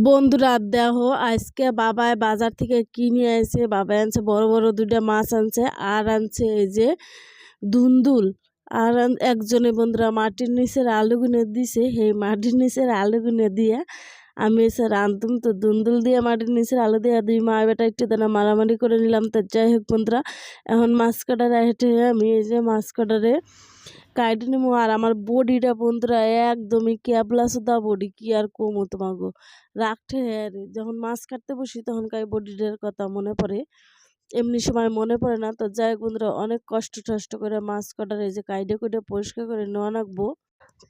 বন্ধুরা দেখো আজকে বাবাই বাজার থেকে কিনে আনছে। বাবাই আনছে বড় বড় দুইটা মাছ আনছে, আর আনছে এই যে ধুন্দুল। আর একজনে বন্ধুরা মাটির নিচের আলু গুনে দিছে। সেই মাটির নিচের আলু গুনে দিয়ে আমি এসে রাঁধতুম। তো ধুন্দুল দিয়ে মাটির নিচের আলু দিয়ে দুই মা বেটা একটু দানা মারামারি করে নিলাম। তো যাই হোক বন্ধুরা, এখন মাছ কাটারে হেঁটে আমি এই যে মাছ কাটারে কাইটে নেবো। আর আমার বডিটা বন্ধুরা একদমই ক্যাবলা সুদা বডি, কি আর কমো তোমাগো রাখতে হ্যাঁ রে। যখন মাছ কাটতে বসি তখন কাই বডিটার কথা মনে পড়ে, এমনি সময় মনে পড়ে না। তো যাই হোক বন্ধুরা, অনেক কষ্ট টষ্ট করে মাছ কাটার এই যে কাইডে কুইডে পরিষ্কার করে নেওয়া রাখবো।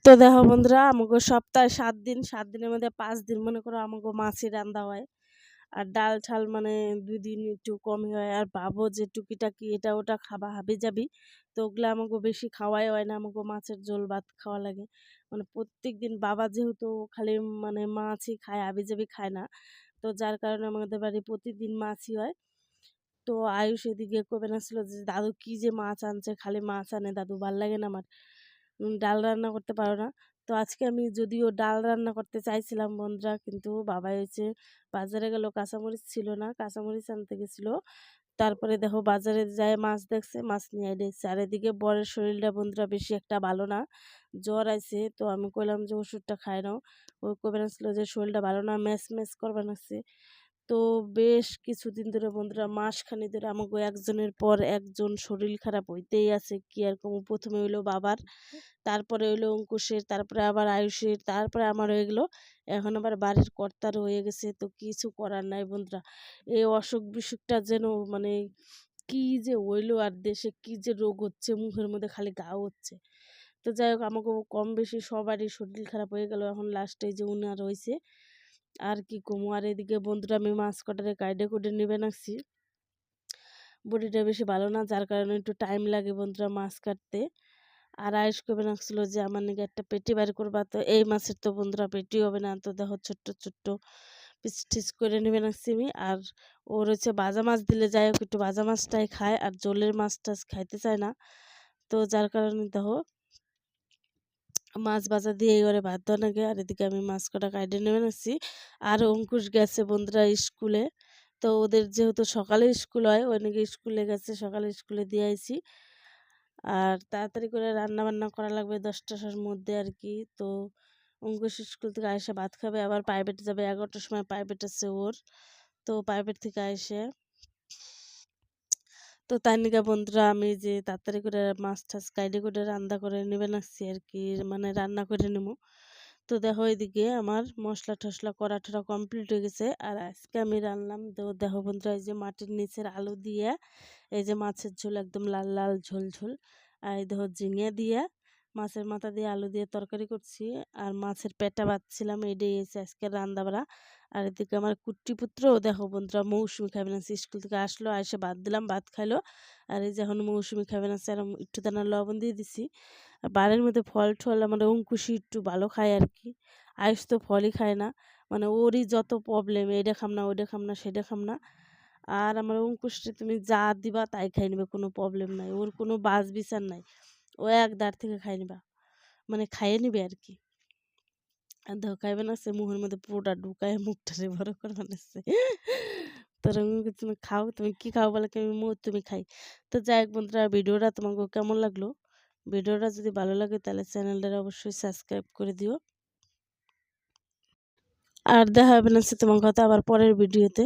তো দেখো বন্ধুরা, আমাকে সপ্তাহে 7 দিন, 7 দিনের মধ্যে 5 দিন মনে করো আমাকে মাছই রান্না হয়। আর ডাল ঠাল মানে 2 দিন একটু কমই হয়। আর ভাবো যে টুকিটাকি এটা ওটা খাবা হাবি যাবি, তো ওগুলো আমাকে বেশি খাওয়াই হয় না। আমাকে মাছের ঝোল ভাত খাওয়া লাগে। মানে প্রত্যেক দিন বাবা যেহেতু খালি মানে মাছই খায়, হাবি যাবি খায় না, তো যার কারণে আমাদের বাড়ি প্রতিদিন মাছই হয়। তো আয়ুষ এদিকে কবে না ছিল যে দাদু কি যে মাছ আনছে, খালি মাছ আনে দাদু, ভাল লাগে না আমার, ডাল রান্না করতে পারো না। তো আজকে আমি যদিও ডাল রান্না করতে চাইছিলাম বন্ধুরা, কিন্তু বাবা হয়েছে বাজারে গেল, কাঁচামরিচ ছিল না, কাঁচামরিচ আনতে গেছিলো। তারপরে দেখো বাজারে যায় মাছ দেখছে, মাছ নিয়ে এসেছে। আর এদিকে বরের শরীরটা বন্ধুরা বেশি একটা ভালো না, জ্বর আইছে। তো আমি কইলাম যে ওষুধটা খাই নাও। ওই কবে না ছিল যে শরীরটা ভালো না, ম্যাচ ম্যাচ করবে নাছে। তো বেশ কিছুদিন ধরে বন্ধুরা, মাসখানি ধরে আমাকে একজনের পর একজন শরীর খারাপ হইতেই আছে। কি আর কম, প্রথমে হইলো বাবার, তারপরে হইলো অঙ্কুশের, তারপরে আবার আয়ুষের, তারপরে আমার হয়ে গেলো, এখন আবার বাড়ির কর্তার হয়ে গেছে। তো কিছু করার নাই বন্ধুরা, এই অসুখ বিসুখটা যেন মানে কি যে হইলো, আর দেশে কি যে রোগ হচ্ছে, মুখের মধ্যে খালি ঘাও হচ্ছে। তো যাই হোক আমাকে কম বেশি সবারই শরীর খারাপ হয়ে গেল, এখন লাস্টে যে উনার হয়েছে। আর কি কমু। আর এদিকে বন্ধুরা আমি মাছ কটারে কাইডে কুটে নিবে নাকছি, বডিটা বেশি ভালো না, যার কারণে একটু টাইম লাগে বন্ধুরা মাছ কাটতে। আর আয়েশ কবে নাকছিল যে আমার নাকি একটা পেটি বের করবা। তো এই মাছের তো বন্ধুরা পেটি হবে না, তো দেখো ছোট্ট ছোট্ট পিস টিস করে নেবে নাকছি আমি। আর ওর হচ্ছে ভাজা মাছ দিলে যাই হোক একটু ভাজা মাছটাই খায়, আর জলের মাছ টাছ খাইতে চায় না। তো যার কারণে দেখো মাছ ভাজা দিয়ে এবারে ভাত দেওয়া লাগে। আর এদিকে আমি মাছ কটা কাইটে নেমে নাচ্ছি। আর অঙ্কুশ গেছে বন্ধুরা স্কুলে। তো ওদের যেহেতু সকালে স্কুল হয়, ওই নাকি স্কুলে গেছে, সকালে স্কুলে দিয়ে আইছি। আর তাড়াতাড়ি করে রান্না বান্না করা লাগবে 10টার মধ্যে আর কি। তো অঙ্কুশ স্কুল থেকে এসে ভাত খাবে, আবার প্রাইভেট যাবে, 11টার সময় প্রাইভেট আছে ওর। তো প্রাইভেট থেকে এসে তো তাই নিকা বন্ধুরা আমি যে তাড়াতাড়ি করে মাছ টাছ কাইডে করে রান্না করে নেবে নাকছি আর কি, মানে রান্না করে নেবো। তো দেখো এদিকে আমার মশলা টশলা করা টরা কমপ্লিট হয়ে গেছে। আর আজকে আমি রান্নাম তো দেখো বন্ধুরা, এই যে মাটির নিচের আলু দিয়ে এই যে মাছের ঝোল, একদম লাল লাল ঝোল ঝোল। আর এই দেখো ঝিঙে দিয়ে মাছের মাথা দিয়ে আলু দিয়ে তরকারি করছি। আর মাছের পেটা বাচ্ছিলাম, এটাই এসে আজকে রান্না বাড়া। আর এদিকে আমার কুট্টি পুত্র দেখো বন্ধুরা, মৌসুমি খাবে না, স্কুল থেকে আসলো, এসে ভাত দিলাম, ভাত খাইলো। আর এই যে এখন মৌসুমি খাবে না, আর একটু দানা লবণ দিয়ে দিছি। আর বাড়ির মধ্যে ফল টল আমার অঙ্কুশই একটু ভালো খায় আর কি, আয়ুষ তো ফলই খায় না। মানে ওরই যত প্রবলেম, এইটা খাম না, ওইটা খাম না, সেটা খাম না। আর আমার অঙ্কুশটা তুমি যা দিবা তাই খাই নিবে, কোনো প্রবলেম নাই, ওর কোনো বাজ বিচার নাই। ও এক দাঁড় থেকে খাই নিবা, মানে খাইয়ে নিবে আর কি। আর দেখো খাইবে না, সে মুখের মধ্যে পুরোটা ঢুকায় মুখটারে বড় করে বানাচ্ছে। তোর তুমি খাও, তুমি কি খাও বলে কি, আমি মুখ তুমি খাই। তো যাই হোক বন্ধুরা, ভিডিওটা তোমাকে কেমন লাগলো, ভিডিওটা যদি ভালো লাগে তাহলে চ্যানেলটা অবশ্যই সাবস্ক্রাইব করে দিও। আর দেখা হবে না তোমার কথা আবার পরের ভিডিওতে।